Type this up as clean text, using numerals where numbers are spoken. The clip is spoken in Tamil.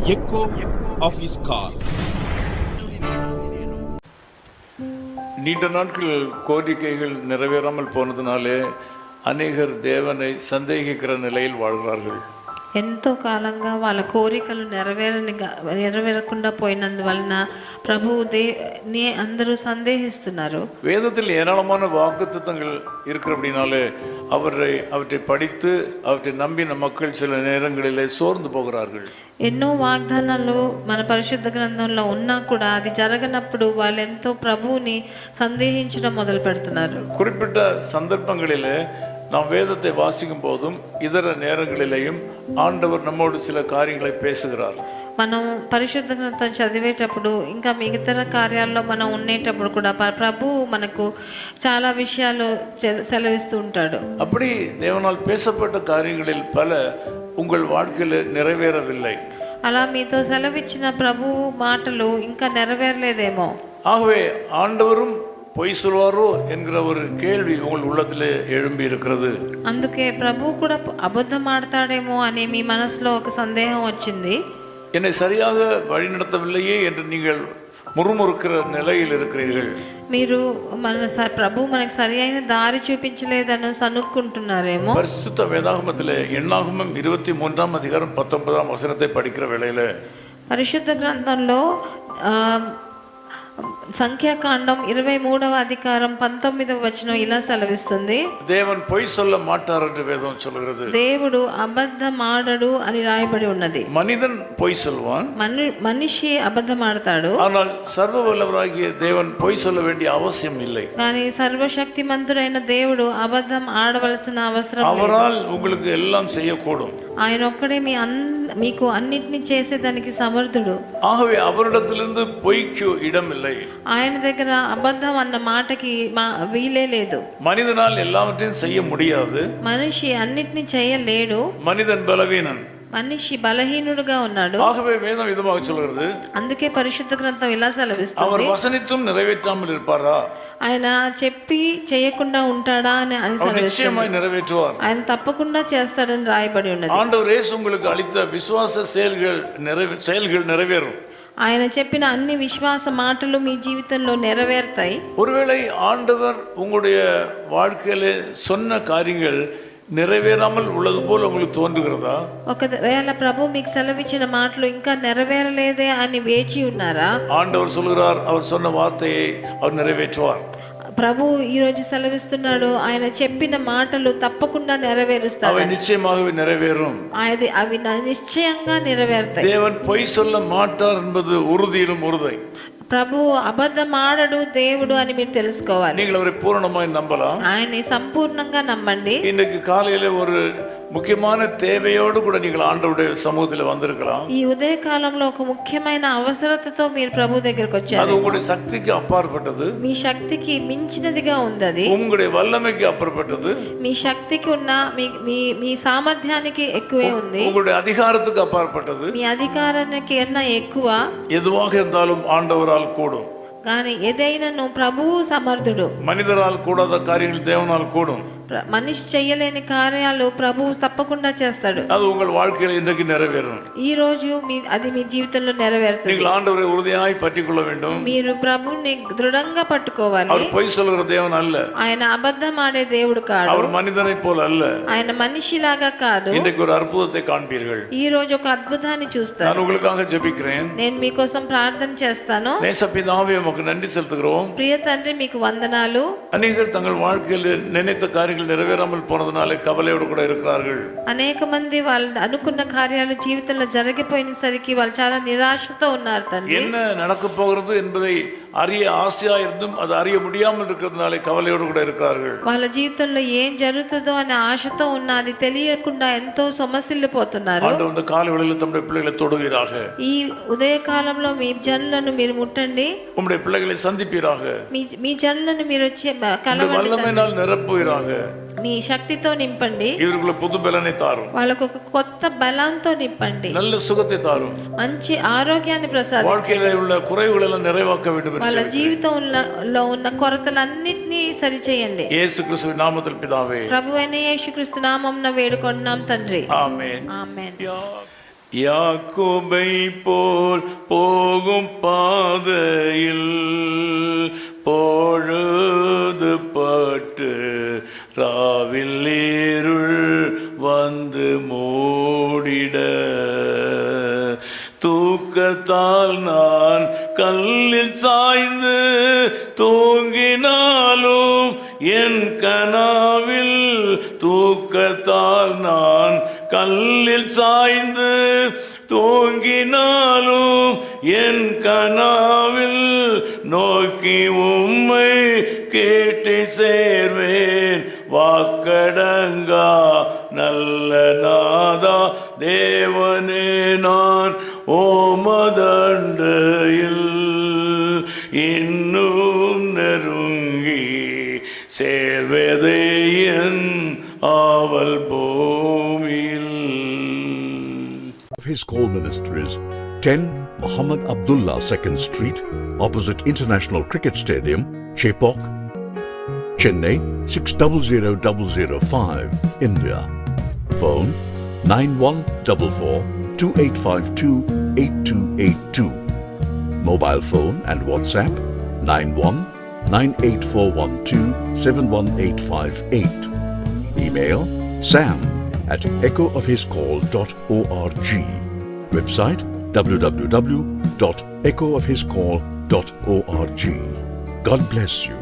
echo of his call. நீண்ட நாட்கள் கோரிக்கைகள் நிறைவேறாமல் போனதுனாலே அநேகர் தேவனை சந்தேகிக்கிற நிலையில் வாழ்கிறார்கள். ఎంతో కాలంగా వాళ్ళ కోరికలు నెరవేరకుండా పోయినందువలన ప్రభువుని అందరూ సందేహిస్తున్నారు. வேதத்தில் ஏராளமான வாக்குத்தத்தங்கள் இருக்கிறபடினாலே அவற்றை படித்து அவற்றை நம்பின மக்கள் சில நேரங்களிலே சோர்ந்து போகிறார்கள். ఎన్నో వాగ్దానాలు మన పరిశుద్ధ గ్రంథంలో ఉన్నా కూడా అది జరగనప్పుడు వాళ్ళు ఎంతో ప్రభువుని సందేహించడం మొదలు పెడుతున్నారు. குறிப்பிட்ட சந்தர்ப்பங்களிலே நாம் வேதத்தை வாசிக்கும் போதும் இதர நேரங்களிலேயும் ஆண்டவர் நம்மோடு சில காரியங்களை பேசுகிறார். మనం పరిశుద్ధ గ్రంథం చదివేటప్పుడు ఇంకా మిగతా కార్యాల్లో మనం ఉండేటప్పుడు కూడా ప్రభు మనకు చాలా విషయాలు సెలవిస్తూ ఉంటాడు. அப்படி தேவனால் பேசப்பட்ட காரியங்களில் பல உங்கள் வாழ்க்கையில் நிறைவேறவில்லை. అలా మీతో సెలవిచ్చిన ప్రభు మాటలు ఇంకా నెరవేరలేదేమో. ஆகவே ஆண்டவரும் பொய் சொல்வாரோ என்கிற ஒரு கேள்வி உங்கள் உள்ளத்தில் எழும்பி இருக்கிறது. అందుకే ప్రభు కూడా అబద్ధం ఆడతాడేమో అని మీ మనసులో ఒక సందేహం వచ్చింది. என்னை சரியாக வழி நடத்தவில்லையே என்று நீங்கள் முறுமுறுக்கிற நிலையில் இருக்கிறீர்கள். మీరు ప్రభు మనకు సరి అయిన దారి చూపించలేదని సనుక్కుంటున్నారేమో. பரிசுத்த வேதாகமத்திலே எண்ணாகமம் 23ஆம் அதிகாரம் 19ஆம் வசனத்தை படிக்கிற வேளையில పరిశుద్ధ గ్రంథంలో సంఖ్యాకాండం 23వ అధికారం 19వ వచనం ఇలా సెలవిస్తుంది. தேவன் பொய் சொல்ல மாட்டார் என்று வேதம் சொல்கிறது. దేవుడు అబద్ధమాడడు అని రాయబడి ఉన్నది. மனிதன் பொய் சொல்வான், మనిషి అబద్ధమాడతాడు. ஆனால் సర్వ వల్లవராகிய தேவன் பொய் சொல்ல வேண்டிய அவசியம் இல்லை. కానీ సర్వశక్తిమంతుడైన దేవుడు అబద్ధం ఆడవలసిన అవసరం లేదు. அவரால் உங்களுக்கு எல்லாம் செய்யக்கூடும். ఆయన ఒక్కడే మీకు అన్నిటిని చేసేదానికి సమర్థుడు. ஆகவே அவரிடத்திலிருந்து பொய்க்கு இடம் இல்லை. ఆయన దగ్గర అబద్ధం అన్న మాటకి వీలే లేదు. மனிதனால் எல்லாவற்றையும் செய்ய முடியாது. మనిషి అన్నిటిని చేయలేడు. மனிதன் பலவீனன், మనిషి బలహీనుడుగా ఉన్నాడు. ஆகவே வேதம் விதமாக சொல்கிறது. అందుకే పరిశుద్ధ గ్రంథం ఇలా సెలవిస్తుంది. அவர் వసనిத்தும் நிறைவேற்றாமல் இருப்பாரா? ఆయన చెప్పి చేయకుండా ఉంటాడా అని நிச்சயமாய் நிறைவேற்றுவார். ఆయన తప్పకుండా చేస్తాడని రాయబడి ఉన్నది. ஆண்டவர் இயேசு உங்களுக்கு அளித்த விசுவாச செயல்கள் நிறைவேறும். ఆయన చెప్పిన అన్ని విశ్వాస మాటలు మీ జీవితంలో నెరవేరుతాయి. ஒருவேளை ஆண்டவர் உங்களுடைய வாழ்க்கையில சொன்ன காரியங்கள் நிறைவேறாமல் உள்ளது போல உங்களுக்கு தோன்றுகிறதா? ఒకవేళ ప్రభు మీకు సెలవిచ్చిన మాటలు ఇంకా నెరవేరలేదే అని వేచి ఉన్నారా? ஆண்டவர் சொல்கிறார், அவர் சொன்ன வார்த்தையை அவர் நிறைவேற்றுவார். ప్రభు ఈ రోజు సెలవిస్తున్నాడు, ఆయన చెప్పిన మాటలు తప్పకుండా నెరవేరుస్తాడు. అవి నిశ్చయமாகவே நிறைவேறும். అవి నిశ్చయంగా నెరవేరుతాయి. தேவன் பொய் சொல்ல மாட்டார் என்பது உறுதியிலும் உறுதி. ప్రభు అబద్ధమాడడు దేవుడు అని మీరు తెలుసుకోవాలి. நீங்கள் அவரை பூரணமாய் நம்பலாம். ఆయన్ని సంపూర్ణంగా నమ్మండి. இன்னைக்கு காலையில ஒரு முக்கியமான தேவையோடு கூட நீங்கள் ஆண்டவருடைய சமூகத்தில் வந்திருக்கலாம். ఈ ఉదయ కాలంలో ఒక ముఖ్యమైన అవసరతతో మీరు ప్రభు దగ్గరికి వచ్చారు. அது உங்களுடைய சக்திக்கு அப்பாற்பட்டது. మీ శక్తికి మించినదిగా ఉంది అది. உங்களுடைய வல்லமைக்கு அப்பாற்பட்டது. మీ శక్తికి ఉన్న మీ సామర్థ్యానికి ఎక్కువే ఉంది. உங்களுடைய அதிகாரத்துக்கு அப்பாற்பட்டது. మీ అధికారానికి కన్నా ఎక్కువ. எதுவாக இருந்தாலும் ஆண்டவரால் கூடும். కానీ ఏదైనాను ప్రభువు సమర్థుడు. மனிதரால் கூடாத காரியங்கள் தேவனால் கூடும். మనిషి చేయలేని కార్యాలు ప్రభువు తప్పకుండా చేస్తాడు. அது உங்கள் வாழ்க்கையில் இன்றைக்கு நிறைவேறும். ఈ రోజు అది మీ జీవితంలో నెరవేరుతుంది. நீங்கள் ఆண்டவரை உறுதியாய் பற்றிக்கொள்ள வேண்டும். మీరు ప్రభువుని దృఢంగా పట్టుకోవాలి. அவர் பொய் சொல்கிற தேவன் அல்ல. ఆయన అబద్ధం ఆడే దేవుడు కాదు. அவர் மனிதனைப் போல அல்ல. ఆయన మనిషిలాగా కాదు. இன்றைக்கு ஒரு அற்புதத்தை காண்பீர்கள். ఈ రోజు ఒక అద్భుతాన్ని చూస్తారు. நான் உங்களுக்காக ஜெபிக்கிறேன். నేను మీకోసం ప్రార్థన చేస్తాను. நேசப்பிதாவே உமக்கு நன்றி செலுத்துகிறோம். ప్రియ తండ్రి మీకు వందనాలు. அநேகர் தங்கள் வாழ்க்கையில் நினைத்த காரியங்கள் நிறைவேறாமல் போனதனாலே கவலையோடு கூட இருக்கிறார்கள். అనేక మంది వాళ్ళు అనుకున్న కార్యాలు జీవితంలో జరిగిపోయినసరికి వాళ్ళు చాలా నిరాశతో ఉన్నారు తండ్రి. என்ன நடக்க போகிறது என்பதை அறிய ஆசையா இருந்தும் அது அறிய முடியாமல் இருக்கிறதுனாலே கவலையோடு கூட இருக்கிறார்கள். వాళ్ళ జీవితంలో ఏం జరుగుతుందో అనే ఆశతో ఉన్న అది తెలియకుండా ఎంతో సమస్యల్లిపోతున్నారు. ஆண்டவர் இந்த காலை வேளையில் தம்முடைய பிள்ளைகளை தொடுவீராக. ఈ ఉదయ కాలంలో మీ జనులను మీరు ముట్టండి. உம்முடைய பிள்ளைகளை சந்திப்பீராக. మీ జనులను మీరు వచ్చి కలవండి. வல்லமையினால் நிரப்புவீராக. మీ శక్తితో నింపండి. இவர்களுக்கு புது பலனை தாரும். వాళ్ళకు ఒక కొత్త బలంతో నింపండి. நல்ல சுகத்தை தாரும். మంచి ఆరోగ్యాన్ని ప్రసాదించండి. வாழ்க்கையில உள்ள குறைவுகளை எல்லாம் நிறைவாக்க வேண்டும். వాళ్ళ జీవితంలో ఉన్న కొరతలన్నిటినీ సరిచేయండి. యేసు క్రీస్తు నామములో పితావే. ప్రభువైన యేసుక్రీస్తు నామమున వేడుకొన్నాం తండ్రి. ఆమేన్. ఆమేన్. யாக்கோபை போல் போகும் பாதையில் பொழுது பட்டு ராவில் இருள் வந்து மூடிட தூக்கத்தால் நான் கல்லில் சாய்ந்து தூங்கினாலும் என் கனாவில் தூக்கத்தால் நான் கல்லில் சாய்ந்து தூங்கினாலும் என் கனாவில் நோக்கி உம்மை கேட்டு சேர்வேன் வாக்கடங்கா நல்ல நாதா தேவனே நான் ஓமதண்டையில் இன்னும் நெருங்கி சேர்வதே என் ஆவல் பூமியில். His call ministries 10 Muhammad Abdullah 2nd Street, opposite International Cricket Stadium, Chepauk, Chennai 600005, India. Phone 914428528282. Mobile phone and WhatsApp 919841271858. Email sam@echoofhiscall.org. Website www.echoofhiscall.org. God bless you.